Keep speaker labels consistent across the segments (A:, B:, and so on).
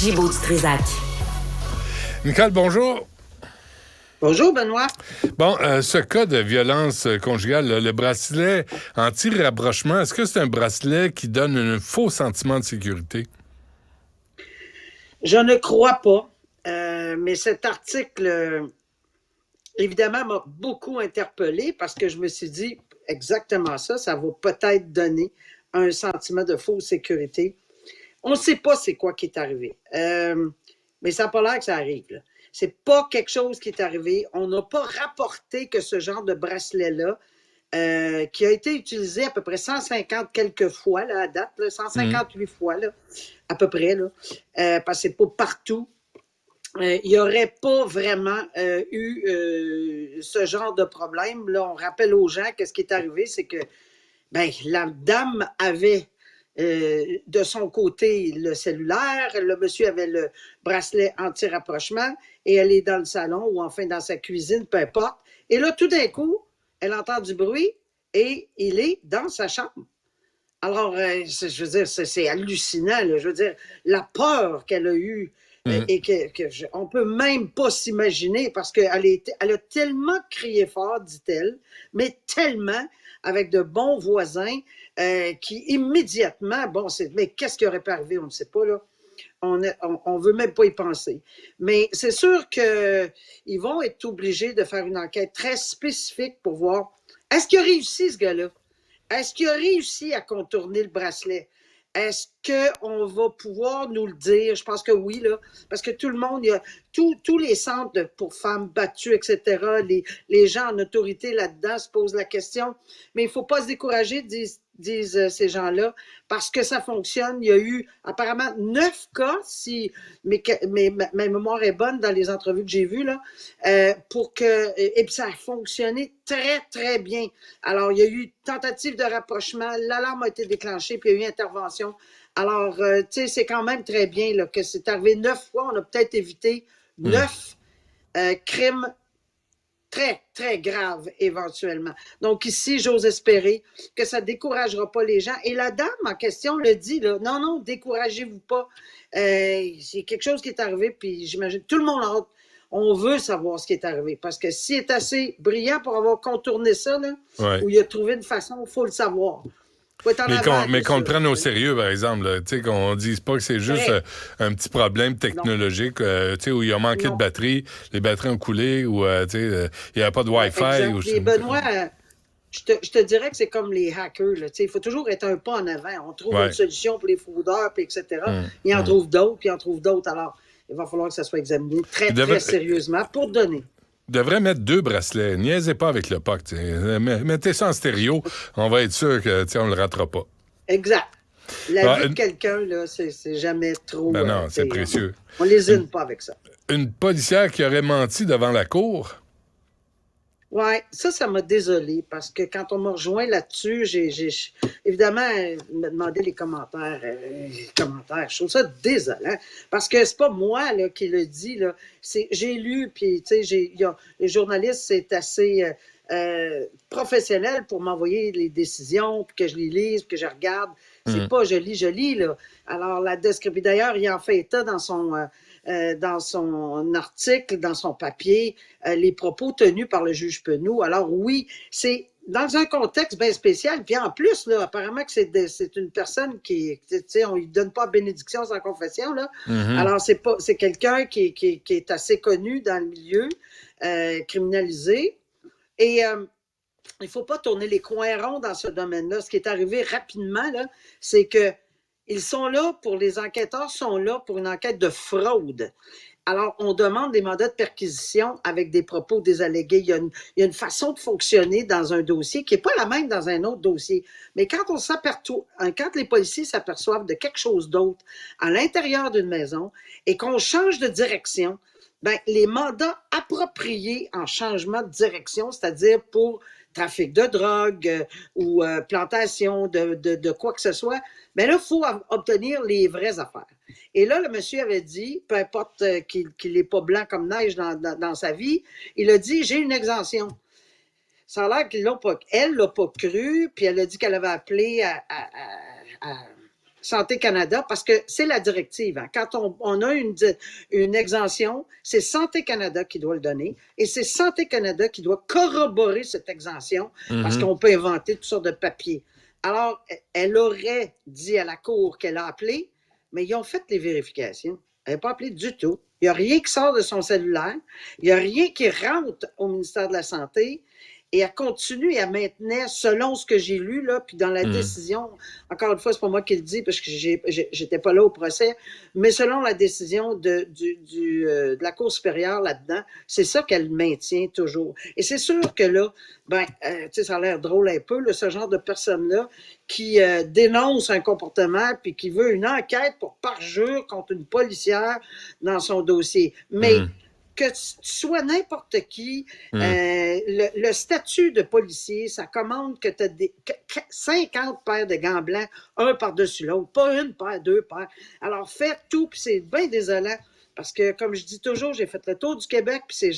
A: Gibault-Strizac.
B: Nicole, bonjour.
C: Bonjour, Benoît.
B: Bon, ce cas de violence conjugale, là, le bracelet anti-rapprochement, est-ce que c'est un bracelet qui donne un faux sentiment de sécurité?
C: Je ne crois pas, mais cet article, évidemment, m'a beaucoup interpellée parce que je me suis dit exactement ça, ça va peut-être donner un sentiment de fausse sécurité. On ne sait pas c'est quoi qui est arrivé, mais ça n'a pas l'air que ça arrive, là. C'est pas quelque chose qui est arrivé. On n'a pas rapporté que ce genre de bracelet-là, qui a été utilisé à peu près 150 quelques fois là, à date, là, 158 fois là, à peu près, là, parce que c'est pas partout. Il n'y aurait pas vraiment eu ce genre de problème. Là, on rappelle aux gens qu'est-ce qui est arrivé, c'est que la dame avait de son côté le cellulaire, le monsieur avait le bracelet anti-rapprochement et elle est dans le salon ou enfin dans sa cuisine, peu importe. Et là, tout d'un coup, elle entend du bruit et il est dans sa chambre. Alors, je veux dire, c'est hallucinant, là. Je veux dire, la peur qu'elle a eue et on peut même pas s'imaginer parce elle a tellement crié fort, dit-elle, mais tellement avec de bons voisins qui immédiatement, mais qu'est-ce qui aurait pu arriver, on ne sait pas, là. On veut même pas y penser. Mais c'est sûr qu'ils vont être obligés de faire une enquête très spécifique pour voir est-ce qu'il a réussi, ce gars-là? Est-ce qu'il a réussi à contourner le bracelet? Est-ce qu'on va pouvoir nous le dire? Je pense que oui, là, parce que tout le monde, il y a tous les centres pour femmes battues, etc., les gens en autorité là-dedans se posent la question. Mais il ne faut pas se décourager, disent ces gens-là, parce que ça fonctionne. Il y a eu apparemment 9 cas, si ma mémoire est bonne dans les entrevues que j'ai vues, là, et puis ça a fonctionné très, très bien. Alors, il y a eu tentative de rapprochement, l'alarme a été déclenchée, puis il y a eu intervention. Alors, tu sais, c'est quand même très bien là, que c'est arrivé 9 fois. On a peut-être évité 9 crimes très, très graves éventuellement. Donc ici, j'ose espérer que ça ne découragera pas les gens. Et la dame en question le dit, là, non, découragez-vous pas. C'est quelque chose qui est arrivé, puis j'imagine tout le monde a hâte. On veut savoir ce qui est arrivé, parce que s'il est assez brillant pour avoir contourné ça, là,
B: Ouais.
C: ou il a trouvé une façon, il faut le savoir.
B: Mais qu'on le prenne au sérieux, par exemple. Tu sais, qu'on dise pas que c'est juste un petit problème technologique, tu sais, où il a manqué de batterie, les batteries ont coulé, ou, tu sais, il n'y avait pas de Wi-Fi.
C: Exact. Et Benoît, je te dirais que c'est comme les hackers. Là. Il faut toujours être un pas en avant. On trouve une solution pour les fraudeurs, puis etc. Ils en trouvent d'autres, puis ils en trouvent d'autres. Alors, il va falloir que ça soit examiné très sérieusement pour donner.
B: Devrait mettre 2 bracelets. Niaisez pas avec le POC. Mettez ça en stéréo. On va être sûr que on le ratera pas.
C: Exact. La vie de quelqu'un, là, c'est jamais trop...
B: Ben non, c'est précieux.
C: On lésine pas avec ça.
B: Une policière qui aurait menti devant la cour?
C: Oui, ça m'a désolée parce que quand on m'a rejoint là-dessus, évidemment, me demandé les commentaires. Je trouve ça désolant parce que c'est pas moi là, qui le dis. Là. J'ai lu, puis tu sais, les journalistes, c'est assez professionnel pour m'envoyer les décisions, puis que je les lise, puis que je regarde. C'est pas je lis, là. Alors, la description, d'ailleurs, il en fait état dans son article, dans son papier, les propos tenus par le juge Penaud. Alors oui, c'est dans un contexte bien spécial. Puis en plus, là, apparemment que c'est une personne qui, tu sais, on lui donne pas bénédiction sans confession, là. Alors c'est quelqu'un qui est assez connu dans le milieu, criminalisé. Et il ne faut pas tourner les coins ronds dans ce domaine-là. Ce qui est arrivé rapidement, là, c'est que les enquêteurs sont là pour une enquête de fraude. Alors, on demande des mandats de perquisition avec des propos des allégués. Il y a une façon de fonctionner dans un dossier qui n'est pas la même dans un autre dossier. Mais quand les policiers s'aperçoivent de quelque chose d'autre à l'intérieur d'une maison et qu'on change de direction, les mandats appropriés en changement de direction, c'est-à-dire pour trafic de drogue ou plantation de quoi que ce soit, là, il faut obtenir les vraies affaires. Et là, le monsieur avait dit, peu importe qu'il n'est pas blanc comme neige dans sa vie, il a dit, j'ai une exemption. Ça a l'air qu'elle ne l'a pas cru, puis elle a dit qu'elle avait appelé Santé Canada, parce que c'est la directive. Hein. Quand on a une exemption, c'est Santé Canada qui doit le donner et c'est Santé Canada qui doit corroborer cette exemption parce qu'on peut inventer toutes sortes de papiers. Alors, elle aurait dit à la Cour qu'elle a appelé, mais ils ont fait les vérifications. Elle n'a pas appelé du tout. Il n'y a rien qui sort de son cellulaire. Il n'y a rien qui rentre au ministère de la Santé. Et elle continue et elle maintenait, selon ce que j'ai lu, là, puis dans la décision, encore une fois, c'est pas moi qui le dis parce que j'étais pas là au procès, mais selon la décision de la Cour supérieure là-dedans, c'est ça qu'elle maintient toujours. Et c'est sûr que là, tu sais, ça a l'air drôle un peu, là, ce genre de personne-là qui dénonce un comportement puis qui veut une enquête pour parjure contre une policière dans son dossier. Mais que tu sois n'importe qui, le statut de policier, ça commande que tu as 50 paires de gants blancs, un par-dessus l'autre, pas une paire, deux paires. Alors, fais tout, puis c'est bien désolant, parce que, comme je dis toujours, j'ai fait le tour du Québec, puis ces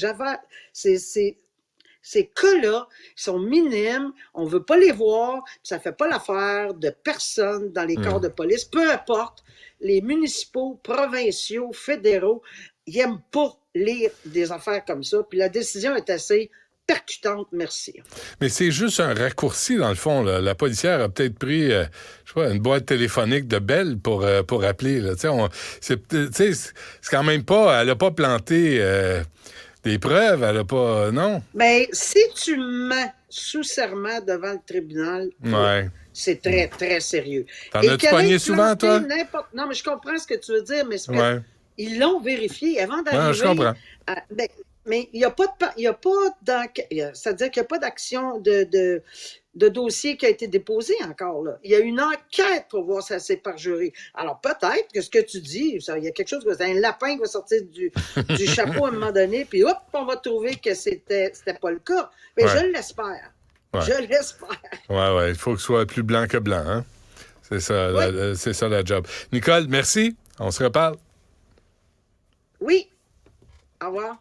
C: cas-là, ils sont minimes, on ne veut pas les voir, puis ça ne fait pas l'affaire de personne dans les corps de police, peu importe, les municipaux, provinciaux, fédéraux, ils n'aiment pas lire des affaires comme ça, puis la décision est assez percutante, merci.
B: Mais c'est juste un raccourci, dans le fond. Là. La policière a peut-être pris, je sais pas, une boîte téléphonique de Bell pour appeler. Là. C'est quand même pas... Elle n'a pas planté des preuves, elle n'a pas... Non?
C: Mais si tu mens sous serment devant le tribunal, c'est très, très sérieux.
B: T'en as-tu pogné souvent, toi?
C: Non, mais je comprends ce que tu veux dire, mais ils l'ont vérifié avant d'arriver.
B: Je comprends.
C: Mais il n'y a pas c'est-à-dire qu'il n'y a pas d'action de dossier qui a été déposé encore. Là. Il y a une enquête pour voir si c'est parjuré. Alors peut-être que ce que tu dis, il y a quelque chose, un lapin qui va sortir du chapeau à un moment donné, puis hop, on va trouver que c'était pas le cas. Mais je l'espère. Je l'espère.
B: Oui, il faut que ce soit plus blanc que blanc. Hein? C'est ça, c'est ça la job. Nicole, merci. On se reparle.
C: Oui. Au revoir.